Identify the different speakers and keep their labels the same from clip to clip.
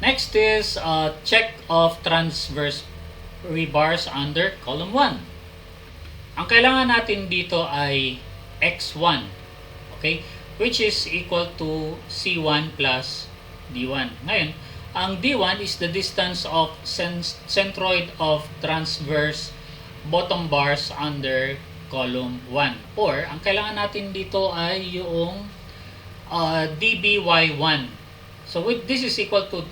Speaker 1: Next is check of transverse rebars under column 1. Ang kailangan natin dito ay x1, okay? Which is equal to c1 plus d1. Ngayon, ang d1 is the distance of centroid of transverse bottom bars under column 1. Or, ang kailangan natin dito ay yung dby1. So, this is equal to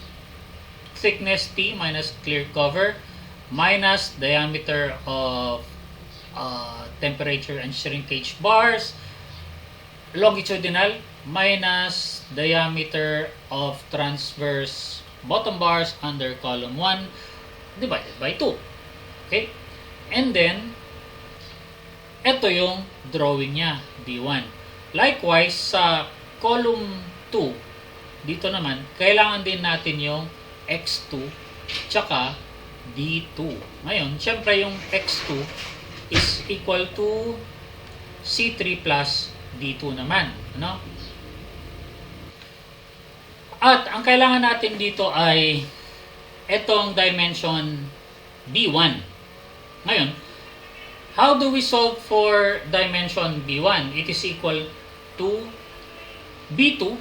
Speaker 1: thickness t minus clear cover minus diameter of temperature and shrinkage bars, longitudinal minus diameter of transverse bottom bars under column 1 divided by 2. Okay? And then, ito yung drawing niya, D1. Likewise, sa column 2, dito naman, kailangan din natin yung x2 tsaka d2. Ngayon, syempre yung x2 is equal to c3 plus d2 naman. Ano? At ang kailangan natin dito ay itong dimension b1. Ngayon, how do we solve for dimension b1? It is equal to b2.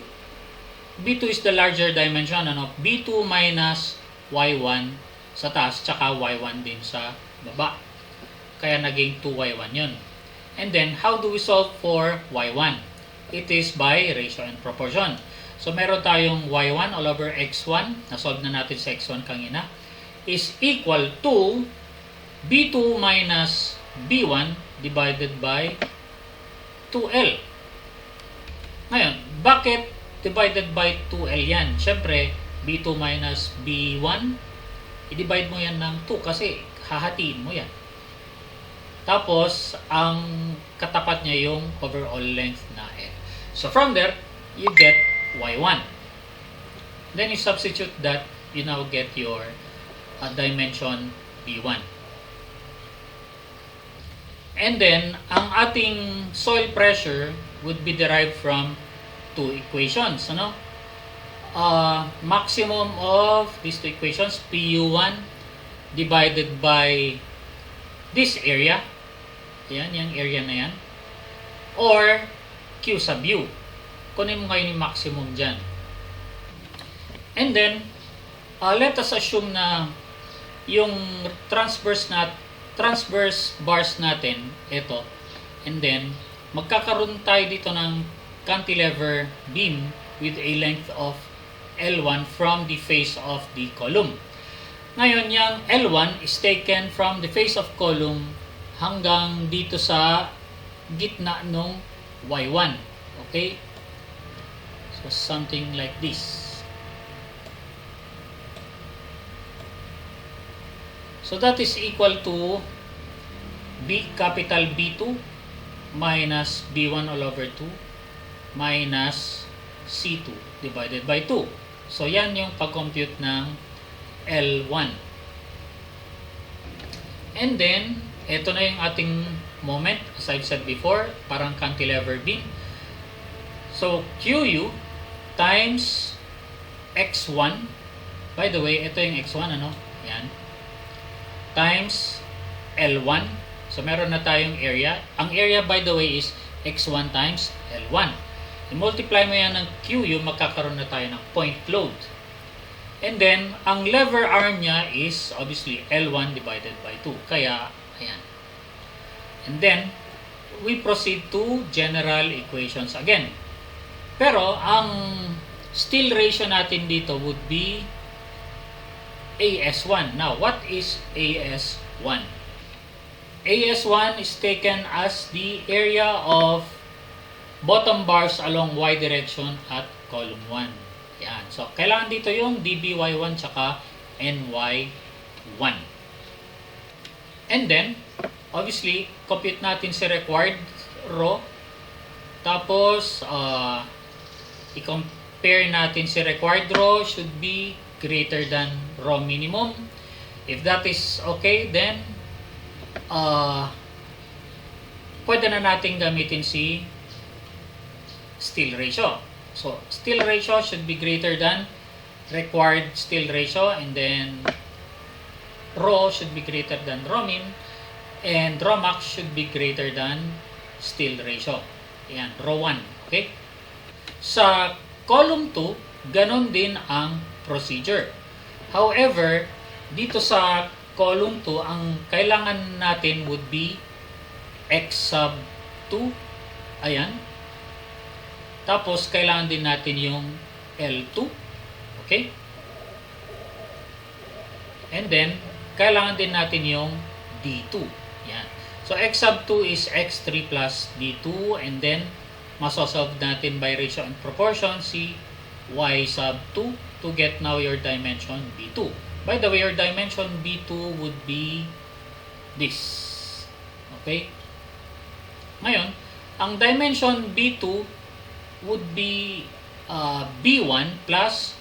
Speaker 1: b2 is the larger dimension. Ano? b2 minus y1 sa taas, tsaka y1 din sa baba. Kaya naging 2y1 yun. And then, how do we solve for y1? It is by ratio and proportion. So, meron tayong y1 all over x1, na-solve na natin sa x1 kanina, is equal to b2 minus b1 divided by 2l. Ngayon, bakit divided by 2l yan? Siyempre, b2 minus b1, i-divide mo yan ng 2 kasi hahatiin mo yan. Tapos, ang katapat niya yung overall length na L. So, from there, you get y1. Then, you substitute that, you now get your dimension b1. And then, ang ating soil pressure would be derived from two equations. Ano? Maximum of these two equations, PU1 divided by this area. Yan, yung area na yan. Or Q sub U. Kunin mo ngayon yung maximum dyan. And then, let us assume na yung transverse bars natin, ito. And then, magkakaroon tayo dito ng cantilever beam with a length of L1 from the face of the column. Ngayon, yung L1 is taken from the face of column hanggang dito sa gitna ng Y1. Okay? So, something like this. So, that is equal to capital B2 minus B1 all over 2 minus C2 divided by 2. So, yan yung pag-compute ng L1. And then, ito na yung ating moment, as I've said before, parang cantilever beam. So, QU times X1. By the way, ito yung X1, ano? Yan. Times L1. So, meron na tayong area. Ang area, by the way, is X1 times L1. I-multiply mo yan ng QU, magkakaroon na tayo ng point load. And then, ang lever arm niya is obviously L1 divided by 2. Kaya, ayan. And then, we proceed to general equations again. Pero, ang steel ratio natin dito would be AS1. Now, what is AS1? AS1 is taken as the area of bottom bars along Y direction at column 1. Yan. So, kailangan dito yung dby1 tsaka ny1. And then, obviously, compute natin si required rho. Tapos, i-compare natin si required rho should be greater than rho minimum. If that is okay, then pwede na natin gamitin si steel ratio. So, steel ratio should be greater than required steel ratio, and then rho should be greater than rho min, and rho max should be greater than steel ratio. Ayan, rho 1. Okay? Sa column 2, ganon din ang procedure. However, dito sa column 2, ang kailangan natin would be x sub 2. Ayan. Tapos, kailangan din natin yung L2. Okay? And then, kailangan din natin yung D2. Yan. So, x sub 2 is x3 plus D2. And then, masosolve natin by ratio and proportion si y sub 2 to get now your dimension B2. By the way, your dimension B2 would be this. Okay? Ngayon, ang dimension B2 would be B1 plus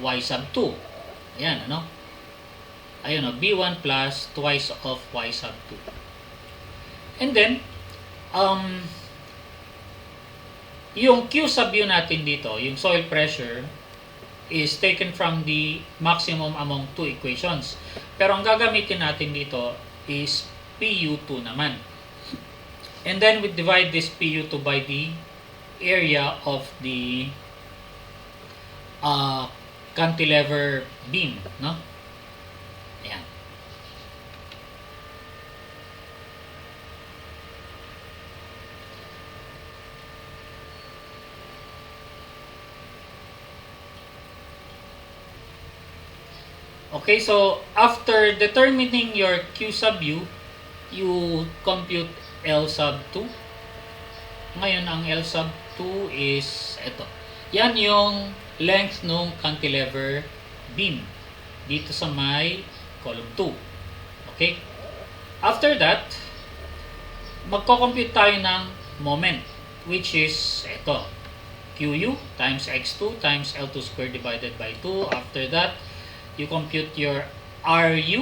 Speaker 1: y sub 2. Ayan, ano? Ayun, B1 plus twice of y sub 2. And then, yung Q sub U natin dito, yung soil pressure, is taken from the maximum among two equations. Pero ang gagamitin natin dito is PU2 naman. And then we divide this PU2 by the area of the cantilever beam, no? Ayan. Okay, so after determining your Q sub U, you compute L sub 2. Ngayon, ang L sub 2 is ito. Yan yung length ng cantilever beam dito sa may column 2. Okay? After that, magko-compute tayo ng moment, which is ito. QU times x2 times L2 squared divided by 2. After that, you compute your RU,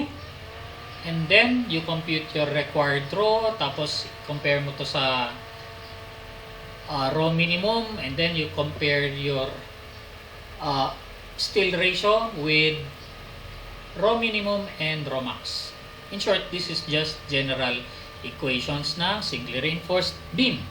Speaker 1: and then you compute your required rho, tapos compare mo to sa rho minimum, and then you compare your steel ratio with rho minimum and rho max. In short, this is just general equations na singly reinforced beam.